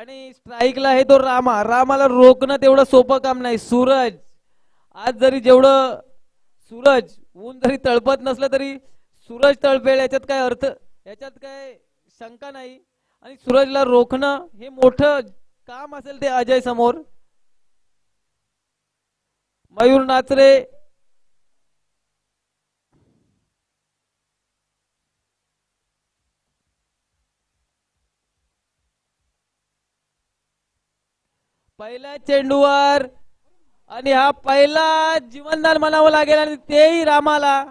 आणि स्ट्राईकला आहे तो रामा. रामाला रोखणं तेवढं सोपं काम नाही. सूरज आज जरी जेवढं सूरज ऊन जरी तळपत नसलं तरी सूरज तळपेल याच्यात काय अर्थ, याच्यात काय शंका नाही. आणि सूरजला रोखणं हे मोठं काम असेल ते अजय समोर. मयूर नाचरे पहिल्या चेंडूवर आणि हा पहिला जीवनदान म्हणावं लागेल आणि तेही रामाला.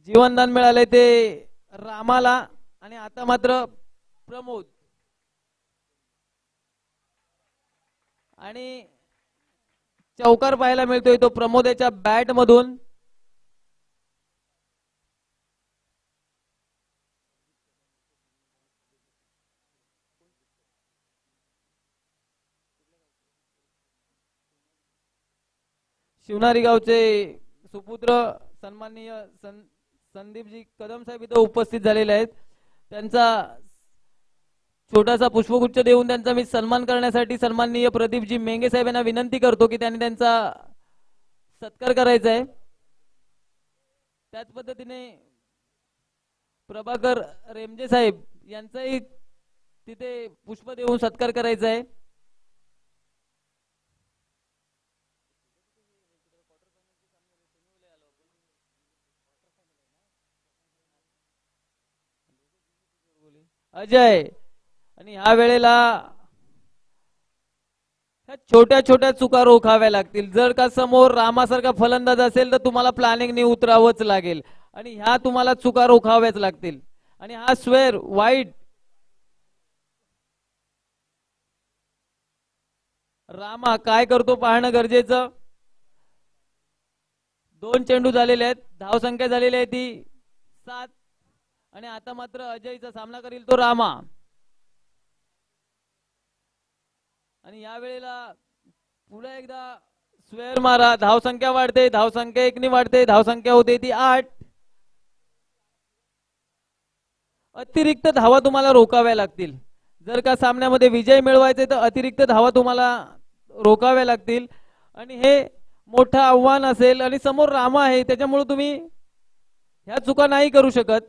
जीवनदान मिळाले ते रामाला. आणि आता मात्र प्रमोद आणि चौकार पाहायला मिळतोय तो प्रमोदेच्या बॅट मधून. शिवनारी गावचे सुपुत्र सन्माननीय संदीपजी कदम साहेब इथं उपस्थित झालेले आहेत. त्यांचा छोटासा पुष्पगुच्छ देऊन त्यांचा मी सन्मान करण्यासाठी सन्माननीय प्रदीपजी मेंगे साहेब यांना विनंती करतो की त्यांनी त्यांचा सत्कार करायचा आहे. त्याच पद्धतीने प्रभाकर रेमजे साहेब यांचाही तिथे पुष्प देऊन सत्कार करायचा आहे. अजय आणि ह्या वेळेला छोट्या छोट्या चुका रोखाव्या लागतील. जर का समोर रामासारखा फलंदाज असेल तर तुम्हाला प्लॅनिंगने उतरावंच लागेल आणि ह्या तुम्हाला चुका रोखाव्याच लागतील. आणि हा स्वेअर वाईट रामा काय करतो पाहणं गरजेचं. 2 चेंडू झालेले आहेत. धावसंख्या झालेली आहे ती 7. आणि आता मात्र अजयचा सामना करील तो रामा. आणि या वेळेला पुन्हा एकदा स्वेअर मारा. धावसंख्या वाढते, धावसंख्या 1 ने वाढते, धावसंख्या होते ती 8. अतिरिक्त धावा तुम्हाला रोखाव्या लागतील. जर का सामन्यामध्ये विजय मिळवायचे तर अतिरिक्त धावा तुम्हाला रोखाव्या लागतील. आणि हे मोठं आव्हान असेल आणि समोर रामा आहे त्याच्यामुळे तुम्ही ह्या चुका नाही करू शकत.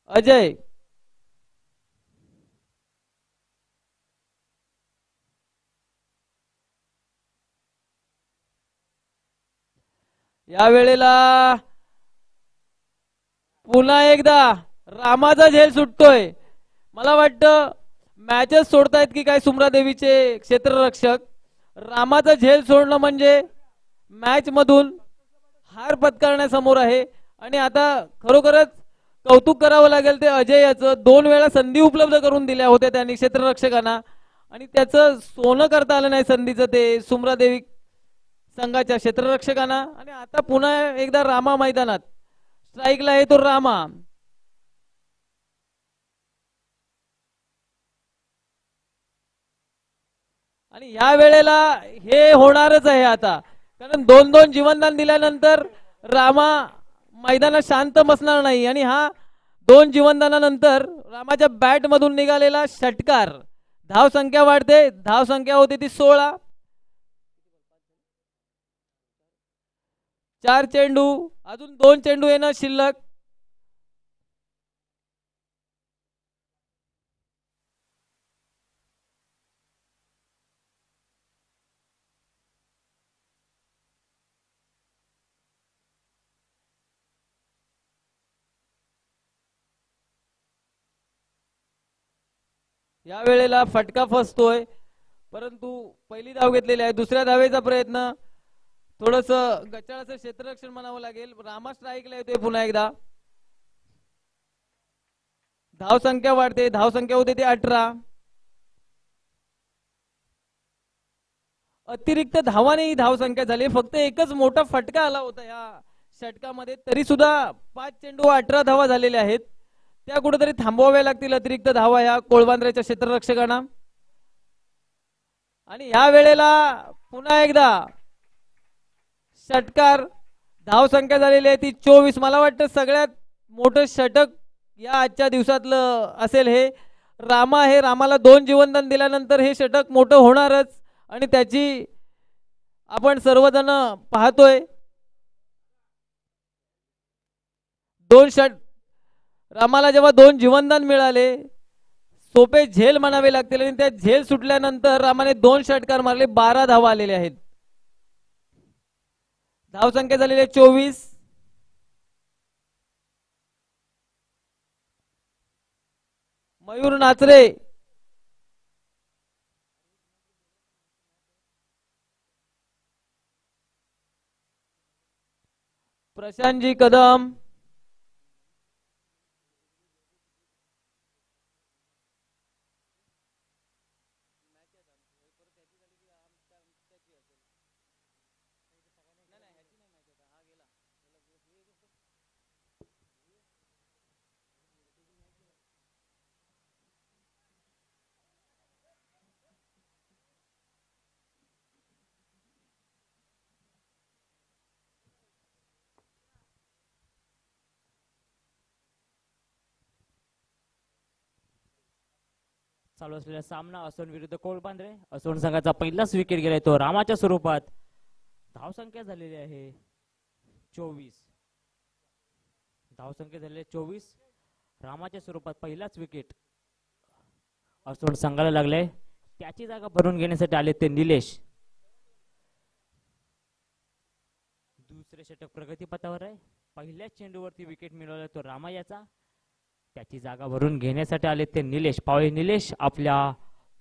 अजय या वेळेला पुन्हा एकदा रामाचा झेल सुटतोय. मला वाटतं मॅचच सोडतायत की काय सुमरा देवीचे क्षेत्ररक्षक. रामाचा झेल सोडणं म्हणजे मॅच मधून हार पत्करण्यासमोर आहे. आणि आता खरोखरच कौतुक करावं लागेल ते अजय याचं. 2 वेळा संधी उपलब्ध करून दिल्या होत्या त्यांनी क्षेत्ररक्षकांना आणि त्याचं सोनं करता आलं नाही संधीचं ते सुमरा देवी संघाच्या क्षेत्ररक्षकांना. आणि आता पुन्हा एकदा रामा मैदानात. स्ट्राईकला आहे तो रामा. आणि या वेळेला हे होणारच आहे आता, कारण 2-2 जीवनदान दिल्यानंतर रामा मैदानात शांत बसणार नाही. आणि हा 2 जीवनदानानंतर रामाच्या बॅट मधून निघालेला षटकार. धाव संख्या वाढते, धाव संख्या होती ती 16. 4 चेंडू, अजून 2 चेंडू येणं शिल्लक. या वेळेला फटका फसतोय, परंतु पहिली धाव घेतलेली आहे. दुसऱ्या धावेचा प्रयत्न, थोडस गचाळाचं क्षेत्ररक्षण म्हणावं लागेल. रामा स्ट्राईकला येतोय पुन्हा एकदा. धाव संख्या वाढते, धाव संख्या होते ती 18. अतिरिक्त धावाने ही धावसंख्या झाली. फक्त एकच मोठा फटका आला होता या षटकामध्ये, तरी सुद्धा 5 चेंडू 18 धावा झालेल्या आहेत. त्या कुठेतरी थांबवाव्या लागतील अतिरिक्त धावा या कोळबांद्रेच्या क्षेत्ररक्षकांना. आणि या वेळेला पुन्हा एकदा षटकार, धावसंख्या झालेली आहे ती 24. मला वाटतं सगळ्यात मोठं षटक या आजच्या दिवसातलं असेल हे. रामाला 2 जीवनदान दिल्यानंतर हे षटक मोठं होणारच आणि त्याची आपण सर्वजण पाहतोय. रामाला जेव्हा 2 जीवनदान मिळाले, सोपे झेल म्हणावे लागतील आणि त्या झेल सुटल्यानंतर रामाने 2 षटकार मारले, 12 धावा आलेले आहेत. धावसंख्या झालेली आहे 24. मयूर नाचरे, प्रशांतजी कदम, चालू असलेला सामना असोन विरुद्ध कोळबांद्रे. असोन संघाचा पहिलाच विकेट गेलाय तो रामाच्या स्वरूपात. धावसंख्या झालेली आहे 24. धावसंख्या झालेली 24. रामाच्या स्वरूपात पहिलाच विकेट असोन संघाला लागले. त्याची जागा भरून घेण्यासाठी आले ते निलेश. दुसरे षटक प्रगतीपथावर आहे. पहिल्याच चेंडूवरती विकेट मिळवला तो रामा याचा. त्याची जागा भरून घेण्यासाठी आले ते निलेश. पावळे निलेश आपल्या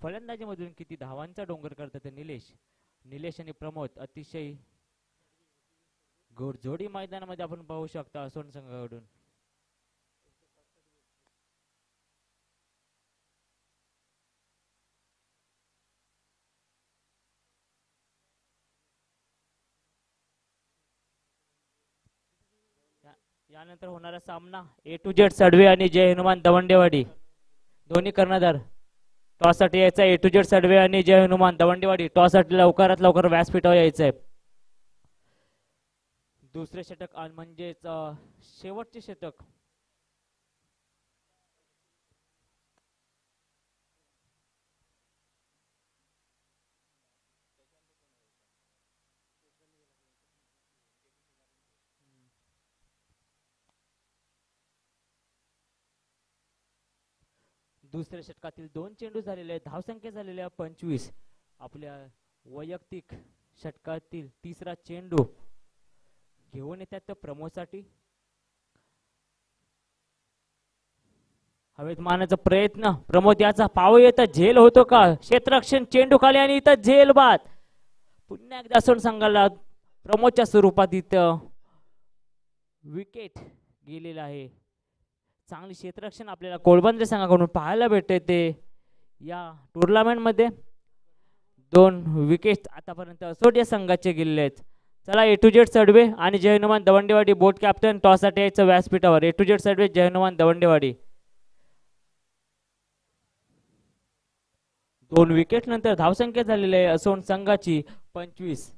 फलंदाजीमधून किती धावांचा डोंगर करतात ते निलेश आणि प्रमोद अतिशय घोडजोडी मैदानामध्ये आपण पाहू शकता असोन संघाकडून. यानंतर होणारा सामना ए टू जेड सडवे आणि जय हनुमान दवंडेवाडी दोन्ही कर्णधार. टॉस साठी यायचा ए टू जेड सडवे आणि जय हनुमान दवंडेवाडी. टॉस साठी लवकरात लवकर व्यासपीठावर यायचंय. दुसरे षटक म्हणजेच शेवटचे षटक. दुसऱ्या षटकातील 2 चेंडू झालेले आहेत. धावसंख्या झालेल्या 25. आपल्या वैयक्तिक षटकातील तिसरा चेंडू घेऊन येतात प्रमोदसाठी. हवेत मारण्याचा प्रयत्न प्रमोद याचा. पाव येतं, झेल होतो का? क्षेत्ररक्षण चेंडू खाली आणि इथं झेल बाद. पुन्हा एकदा असोन संघाला प्रमोदच्या स्वरूपात इथं विकेट गेलेला आहे. चांगली क्षेत्ररक्षण आपल्याला कोळबांद्रे संघाकडून पाहायला भेटते ते या टुर्नामेंट मध्ये. 2 विकेट आतापर्यंत असोट या संघाचे गेलेले आहेत. चला ए टू जेड सडवे आणि Jai Hanuman Dawandewadi both captain toss साठी यायचं व्यासपीठावर. A to Z Sadve Jai Hanuman Dawandewadi. 2 wicket नंतर धावसंख्या झालेली आहे असोन संघाची 25.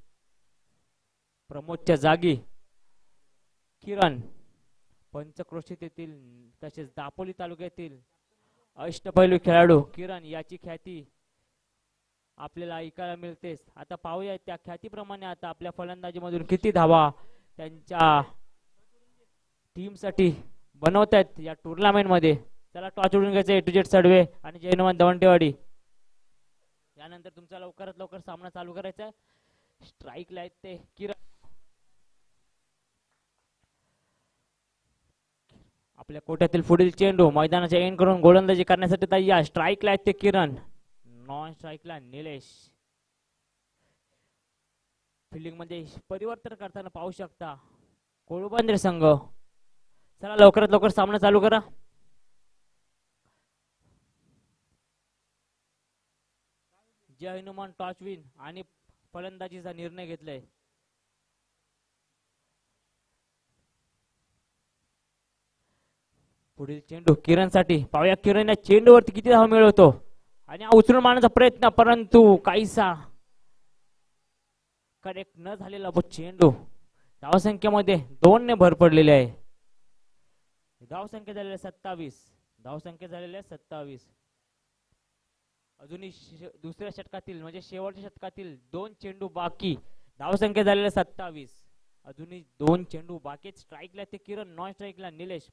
प्रमोदच्या जागी किरण. पंचक्रोशीत येथील तसेच दापोली तालुक्यातील अष्टपैलू खेळाडू किरण याची ख्याती आपल्याला ऐकायला मिळतेच. आता पाहूया त्या ख्यातीप्रमाणे आता आपल्या फलंदाजीमधून किती धावा त्यांच्या टीम साठी बनवतात या टुर्नामेंट मध्ये. चला टॉस उडून घ्यायचं ए टू जेड सडवे आणि जय हनुमान दवंडेवाडी. यानंतर तुमचा लवकरात लवकर सामना चालू करायचा. स्ट्राईकला आहेत ते किरण. आपल्या कोट्यातील पुढील चेंडू मैदानाच्या एंड करून गोलंदाजी करण्यासाठी तयार. स्ट्राईकला आहेत ते किरण. नॉन स्ट्राईकला निलेश. फिल्डिंग मध्ये परिवर्तन करताना पाहू शकता कोळबांद्रे संघ. चला लवकरात लवकर सामना चालू करा. जय हनुमान टॉस विन आणि फलंदाजीचा निर्णय घेतलाय. पुढील चेंडू किरणसाठी. पाहूया किरण या चेंडूवरती किती धावा मिळवतो आणि उचलून मारण्याचा प्रयत्न, परंतु काहीसा करेक्ट न झालेला चेंडू. धावसंख्येमध्ये 2 ने भर पडलेली आहे. धावसंख्या झालेल्या 27. धावसंख्या झालेल्या 27. अजूनही दुसऱ्या षटकातील म्हणजे शेवटच्या षटकातील 2 चेंडू बाकी. धावसंख्या झालेल्या 27. अजूनही 2 चेंडू बाकी. स्ट्राईकला ते किरण, नॉन स्ट्राईकला निलेश.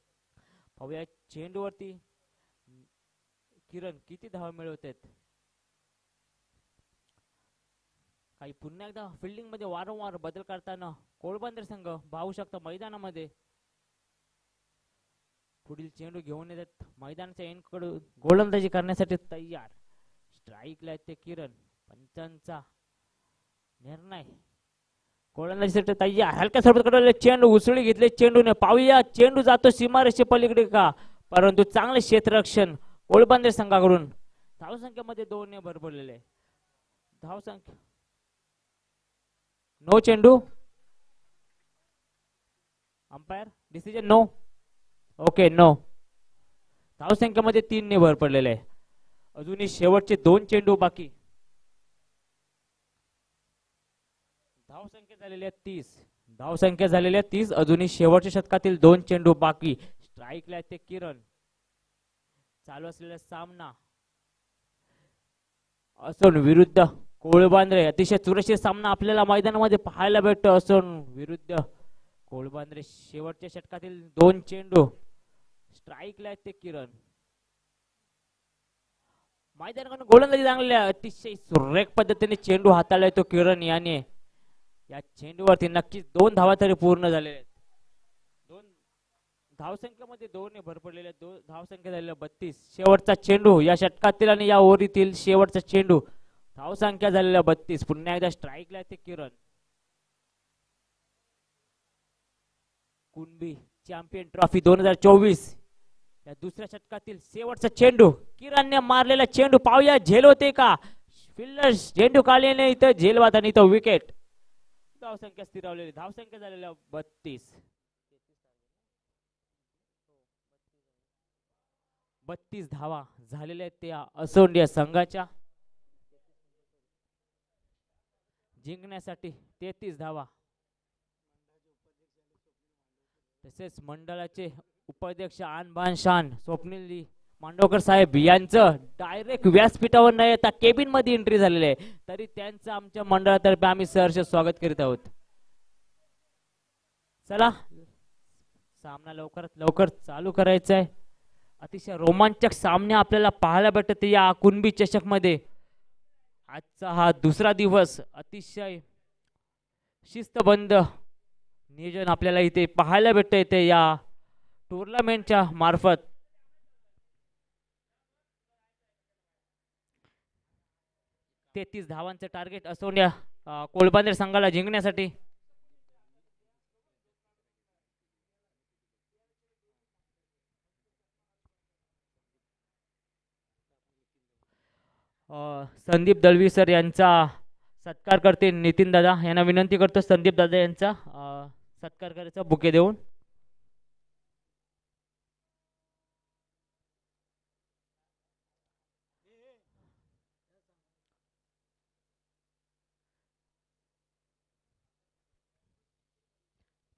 पाहूया चेंडूवरती किरण किती धावा मिळवतात. काही पुन्हा एकदा फिल्डिंग मध्ये वारंवार बदल करताना कोळबंदर संघ पाहू शकता मैदानामध्ये. पुढील चेंडू घेऊन येतात मैदानाच्या एंडकडून गोलंदाजी करण्यासाठी तयार. स्ट्राईकला ते किरण. पंचांचा निर्णय. गोलंदाजीसाठी तयार. हलक्या स्वरूपात कडले चेंडू उसळी घेतले चेंडूने. पाहूया चेंडू जातो सीमारेषे पलीकडे का, परंतु चांगले क्षेत्ररक्षण कोळबंदर संघाकडून. धावसंख्येमध्ये 2 ने भर पडलेले. धावसंख्या नो चेंडू. Umpire decision no. Okay no. धावसंख्येमध्ये 3 ने भर पडलेले आहे. अजूनही शेवटचे 2 चेंडू बाकी. धावसंख्या झालेल्या 30. धावसंख्या झालेल्या 30. अजूनही शेवटच्या षटकातील 2 चेंडू बाकी. स्ट्राईकला ते किरण. चालू असलेला सामना असून विरुद्ध कोळबांद्रे. अतिशय चुरशीचा सामना आपल्याला मैदानामध्ये पाहायला भेटतो. असून विरुद्ध कोळबांद्रे. शेवटच्या षटकातील 2 चेंडू. स्ट्राईकला ते किरण. मैदानाकडून गोलंदाजी चांगल्या अतिशय सुरेख पद्धतीने चेंडू हाताळलाय तो किरण याने. या चेंडूवरती नक्कीच 2 धावा तरी पूर्ण झालेल्या आहेत. 2 धावसंख्येमध्ये 2 ने भर पडलेल्या. धावसंख्या झालेल्या 32. शेवटचा चेंडू या षटकातील आणि या ओव्हरीतील शेवटचा चेंडू. धावसंख्या झालेल्या 32. पुन्हा एकदा स्ट्राईकला ते किरण. कुणबी चॅम्पियन ट्रॉफी 2024 या दुसऱ्या षटकातील शेवटचा चेंडू. किरणने मारलेला चेंडू. पाहूया झेल होते का. फिल्डर चेंडू काढल्याने इथं झेल वाद आणि इथं विकेट. धावसंख्या स्थिरावलेली. धावसंख्या झालेल्या 32. 32 धावा झालेल्या आहेत त्या असोंडिया संघाच्या. जिंकण्यासाठी 33 धावा. तसेच मंडळाचे उपाध्यक्ष आन बान शान स्वप्नील मांडवकर साहेब यांचं डायरेक्ट व्यासपीठावर न येता केबिन मध्ये एंट्री झालेले आहे. तरी त्यांचं आमच्या मंडळातर्फे आम्ही सहर्ष स्वागत करीत आहोत. चला सामना लवकरात लवकर चालू करायचा आहे. अतिशय रोमांचक सामने आपल्याला पाहायला भेटत या कुणबी चषक मध्ये. आजचा हा दुसरा दिवस अतिशय शिस्तबद्ध नियोजन आपल्याला इथे पाहायला भेटत येते या टुर्नामेंटच्या मार्फत. तेहतीस धावांचं टार्गेट असून या कोळबांद्रे संघाला जिंकण्यासाठी. संदीप दळवी सर यांचा सत्कार करते नितीन दादा यांना विनंती करतो. संदीप दादा यांचा सत्कार करायचा बुके देऊन.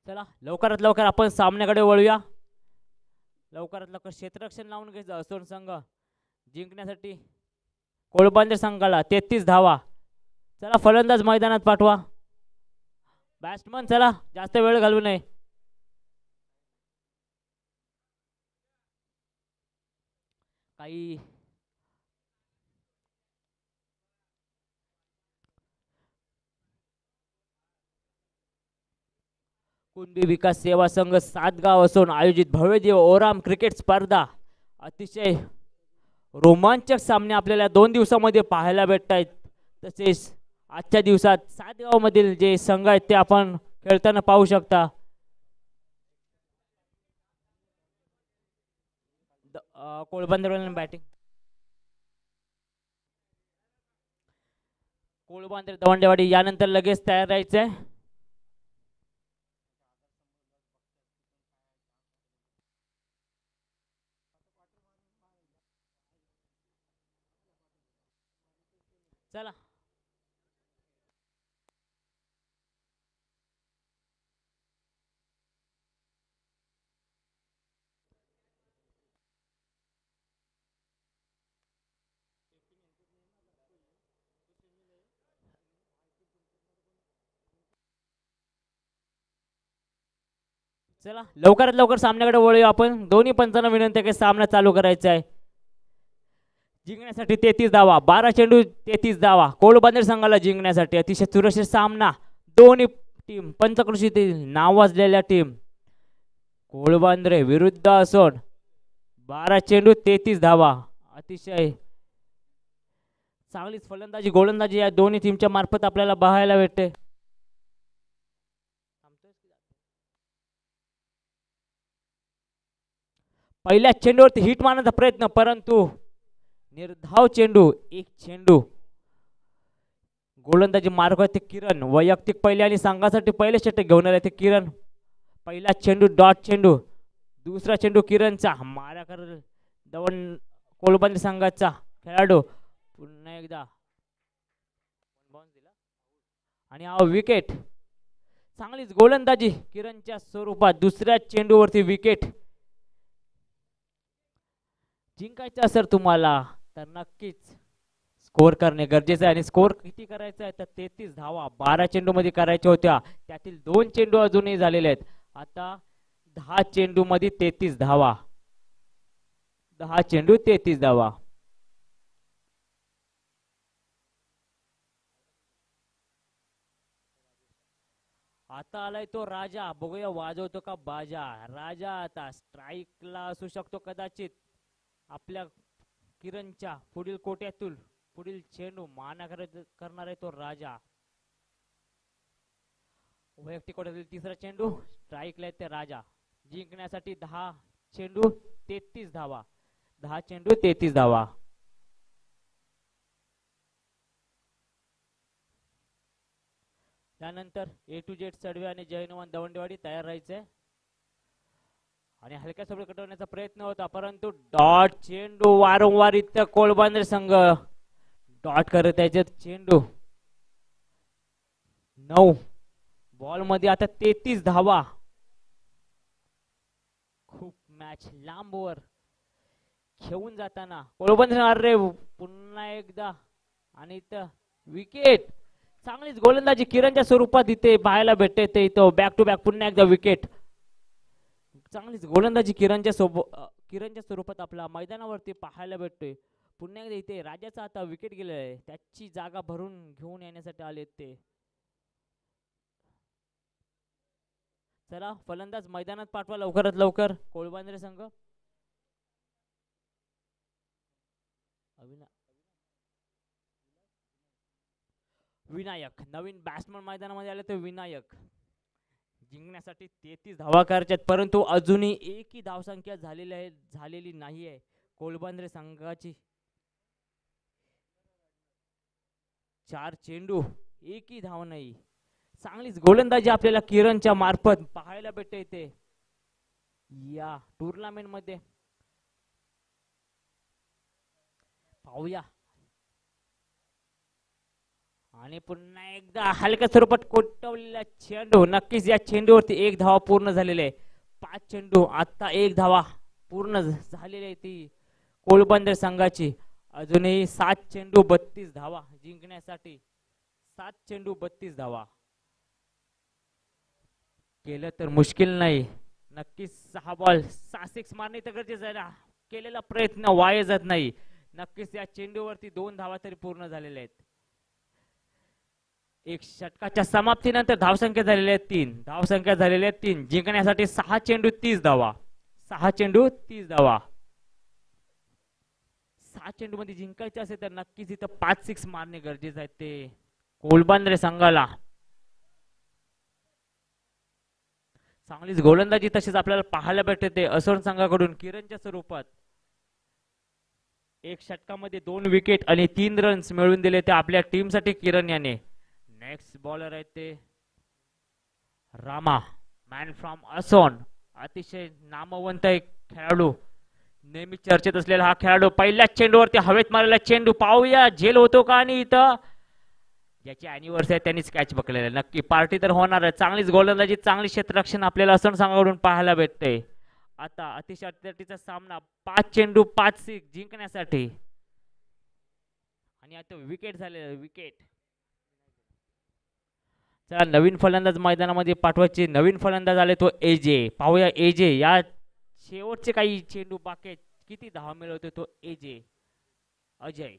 चला लवकरात लवकर आपण सामन्याकडे वळूया. लवकरात लवकर क्षेत्ररक्षण लावून घ्यायचं असोन संघ जिंकण्यासाठी. कोळबांद्रे संघाला 33 धावा. चला फलंदाज मैदानात पाठवा. बॅट्समन चला जास्त वेळ घालवू नये. काही कुणबी विकास सेवा संघ सातगाव असून आयोजित भव्यदेव ओराम क्रिकेट स्पर्धा. अतिशय रोमांचक सामने आपल्याला 2 दिवसामध्ये पाहायला भेटत आहेत. तसेच आजच्या दिवसात सातगाव मधील जे संघ आहेत ते आपण खेळताना पाहू शकता. कोळबांद्रे बॅटिंग. कोळबांद्रे दवंडेवाडी यानंतर लगेच तयार राहायचंय. चला चला लवकरात लवकर सामन्याकडे वळूया आपण. दोन्ही पंचांना विनंती आहे की सामना चालू करायचा आहे. जिंकण्यासाठी 33 धावा, 12 चेंडू 33 धावा. कोळबांद्रे संघाला जिंकण्यासाठी अतिशय चुरशीर सामना. दोन्ही टीम पंचक्रोशीतील नावाजलेल्या टीम. कोळबांद्रे विरुद्ध असोड. 12 चेंडू 33 धावा. अतिशय चांगलीच फलंदाजी गोलंदाजी या दोन्ही टीमच्या मार्फत आपल्याला पाहायला भेटते. पहिल्या चेंडूवरती हिट मारण्याचा प्रयत्न, परंतु निर्धाव चेंडू. एक चेंडू गोलंदाजी मार्ग होते किरण. वैयक्तिक पहिले आणि संघासाठी पहिले षटक घेऊन आले ते किरण. पहिला चेंडू डॉट चेंडू. दुसरा चेंडू किरणचा. मारा कर दवंड कोळबांद्रे संघाचा खेळाडू. पुन्हा एकदा आणि हा विकेट. चांगलीच गोलंदाजी किरणच्या स्वरूपात. दुसऱ्या चेंडूवरती विकेट. जिंकायचं असेल तुम्हाला तर नक्कीच स्कोर करणे गरजेचं आहे. आणि स्कोर किती करायचा आहे तर 33 धावा 12 चेंडू मध्ये करायच्या होत्या. त्यातील 2 चेंडू अजूनही झालेले आहेत. आता 10 चेंडू मध्ये 33 धावा. 10 चेंडू 33 धावा. आता आलाय तो राजा. बघूया वाजवतो का बाजा. राजा आता स्ट्राईकला असू शकतो कदाचित. आपल्या किरणच्या पुढील कोट्यातून पुढील चेंडू माना करणार आहे तो राजा. वैयक्तिक कोट्यातील तिसरा चेंडू स्ट्राईकला आहे ते राजा. जिंकण्यासाठी 10 चेंडू 33 धावा. 10 चेंडू 33 धावा. त्यानंतर A to Z सडवे आणि जयनवान दवंडेवाडी तयार राहायचे. आणि हलक्या सोबत कटवण्याचा प्रयत्न होता, परंतु डॉट चेंडू. वारंवार इथं कोळबांद्रे संघ डॉट करत आहे चेंडू. 9 बॉल मध्ये आता 33 धावा. खूप मॅच लांब वर खेळून जाताना कोळबांद्रे अरे पुन्हा एकदा. आणि इथं विकेट. चांगलीच गोलंदाजी किरणच्या स्वरूपात इथे पाहायला भेटते. ते इथं बॅक टू बॅक पुन्हा एकदा विकेट. चांगलीच गोलंदाजी किरणच्या स्वरूपात आपला मैदानावरती पाहायला भेटतोय. पुन्हा एकदा इथे राजाचा आता विकेट गेलेला आहे. त्याची जागा भरून घेऊन येण्यासाठी आले ते. चला फलंदाज मैदानात पाठवा लवकरात लवकर कोळबांद्रे संघ. विनायक नवीन बॅट्समन मैदानामध्ये आले तर विनायक. जिंकण्यासाठी 33 धावा करायच्यात, परंतु अजूनही एकही धावसंख्या झालेली नाही आहे कोळबांद्रे संघाची. 4 चेंडू एकही धाव नाही. चांगलीच गोलंदाजी आपल्याला किरणच्या मार्फत पाहायला भेटते इथे या टुर्नामेंट मध्ये. पाहूया. आणि पुन्हा एकदा हलक्या स्वरूपात कोटवलेला चेंडू. नक्कीच या चेंडूवरती 1 धावा पूर्ण झालेले आहे. 5 चेंडू आता 1 धावा पूर्ण झालेली आहे ती कोळबांद्रे संघाची. अजूनही 7 चेंडू 32 धावा जिंकण्यासाठी. 7 चेंडू 32 धावा केलं तर मुश्किल नाही. नक्कीच 6 बॉल 6 सिक्स मारणे तर गरजेचं आहे ना. केलेला प्रयत्न वाया जात नाही. नक्कीच या चेंडूवरती 2 धावा तरी पूर्ण झालेल्या आहेत. एक षटकाच्या समाप्तीनंतर धावसंख्या झालेल्या आहेत 3. धावसंख्या झालेल्या आहेत 3. जिंकण्यासाठी 6 चेंडू 30 धावा. 6 चेंडू 30 धावा. 6 चेंडू मध्ये जिंकायचे असेल तर नक्कीच इथं 5 सिक्स मारणे गरजेचे आहेत ते कोळबांद्रे संघाला. चांगलीच गोलंदाजी तसेच आपल्याला पाहायला भेटते असोड संघाकडून किरणच्या स्वरूपात. एक षटकामध्ये 2 विकेट आणि 3 रन्स मिळवून दिले ते आपल्या टीमसाठी किरण याने. नेक्स्ट बॉलर आहे ते रामा, मॅन फ्रॉम असोन. अतिशय नामवंत एक खेळाडू, नेहमी चर्चेत असलेला हा खेळाडू. पहिल्याच चेंडूवरती हवेत मारलेला चेंडू, पाहूया झेल होतो का. आणि इथं ज्याची अॅनिव्हर्सरी आहे त्यांनीच कॅच पकडलेला. नक्की पार्टी तर होणार आहे. चांगलीच गोलंदाजी, चांगली क्षेत्ररक्षण आपल्याला असं सांगाकडून पाहायला भेटते. आता अतिशय अटीतटीचा सामना, 5 चेंडू 5 सिक्स जिंकण्यासाठी. आणि आता विकेट झाले, विकेट. चला नवीन फलंदाज मैदानामध्ये पाठवायचे. नवीन फलंदाज आले तो एजे. पाहूया एजे या शेवटचे काही चेंडू बाकी आहेत, किती धावा मिळवतो तो एजे. अजय.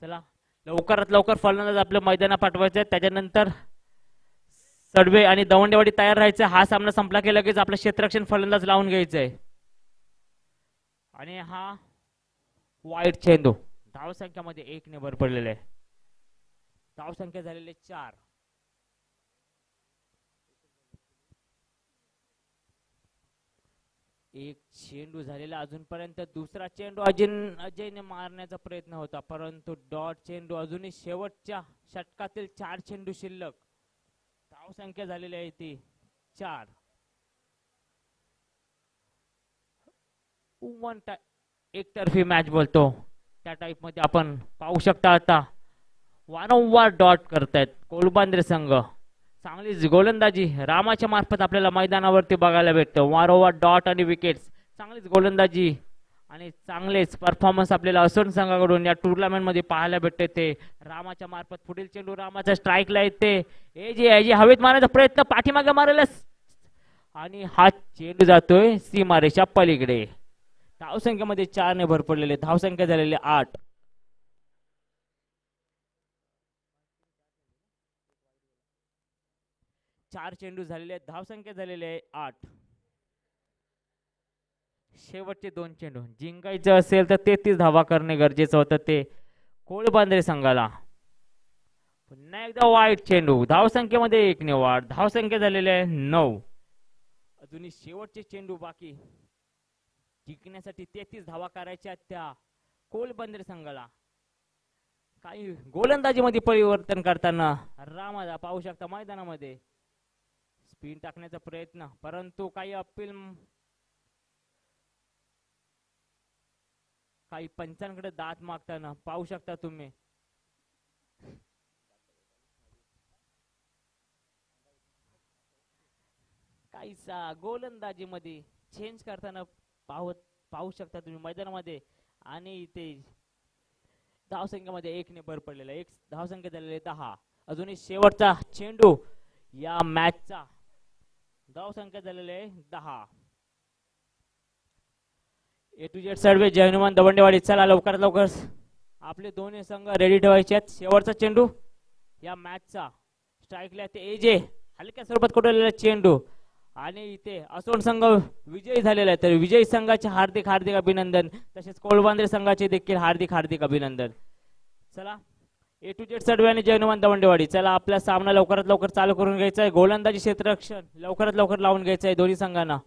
चला लवकरात लवकर फलंदाज आपल्या मैदानात पाठवायचे. त्याच्यानंतर सडवे आणि दवंडेवाडी तयार राहायचं. हा सामना संपला की लगेच आपलं क्षेत्ररक्षण फलंदाज लावून घ्यायचंय. आणि हा वाईट चेंडू. धाव संख्यामध्ये 1 ने भर पडलेले आहे. धाव संख्या झालेले 4. एक चेंडू झालेला अजूनपर्यंत. दुसरा चेंडू अजयने मारण्याचा प्रयत्न होता, परंतु डॉट चेंडू. अजूनही शेवटच्या षटकातील 4 चेंडू शिल्लक. धाव संख्या झालेली आहे ती 4. एकतर्फी मॅच बोलतो त्या टाइप मध्ये आपण पाहू शकता. आता वारंवार डॉट करतायत कोलबांद्रे संघ. चांगलीच गोलंदाजी रामाच्या मार्फत आपल्याला मैदानावरती बघायला भेटतं. वारंवार डॉट आणि विकेट्स. चांगलीच गोलंदाजी आणि चांगलेच परफॉर्मन्स आपल्याला असोन संघाकडून या टुर्नामेंट मध्ये पाहायला भेटते. ते रामाच्या मार्फत पुढील चेंडू रामाच्या स्ट्राईकला येते. एजे हवेत मारण्याचा प्रयत्न, पाठीमागे मारायला आणि हा चेंडू जातोय सीमारेषा पलीकडे. धावसंख्येमध्ये 4 ने भर पडलेले. धावसंख्या झालेले 8. चार चेंडू झालेले आहेत. धावसंख्या झालेली आहे 8. शेवटचे 2 चेंडू जिंकायचं असेल तर 33 धावा करणे गरजेचं होतं ते कोळबांद्रे संघाला. पुन्हा एकदा वाईट चेंडू. धावसंख्येमध्ये 1 ने वाढ. धावसंख्या झालेली आहे 9. अजूनही शेवटचे चेंडू बाकी. जिंकण्यासाठी 33 धावा करायच्या त्या कोळबांद्रे संघाला. काही गोलंदाजीमध्ये परिवर्तन करताना रामाला पाहू शकता मैदानामध्ये. स्पिन टाकण्याचा प्रयत्न, परंतु काही अपील, काही पंचांकडे दात मागताना पाहू शकता तुम्ही. काहीसा गोलंदाजीमध्ये चेंज करताना पाहू शकता तुम्ही मैदानामध्ये. आणि इथे धावसंख्येमध्ये 1 ने भर पडलेला. एक धावसंख्या झालेली 10. अजूनही शेवटचा चेंडू या मॅचचा. धावसंख्या झालेली आहे 10. ए टू जेड सर्वे जय हनुमान दवंडेवाडी. चला लवकरात लवकर आपले दोन्ही संघ रेडी ठेवायचे आहेत. शेवटचा चेंडू या मॅचचा. स्ट्राईकला ते एजे हलक्या स्वरूपात कोटलेला चेंडू. आणि इथे असोन संघ विजयी झालेला आहे. तर विजयी संघाचे हार्दिक हार्दिक अभिनंदन. तसेच कोळबांद्रे संघाचे देखील हार्दिक हार्दिक अभिनंदन. चला ए टू जेड सर्वे आणि जय हनुमान दवंडेवाडी. चला आपला सामना लवकरात लवकर चालू करून घ्यायचा आहे. गोलंदाजी क्षेत्ररक्षण लवकरात लवकर लावून घ्यायचं आहे दोन्ही संघांना.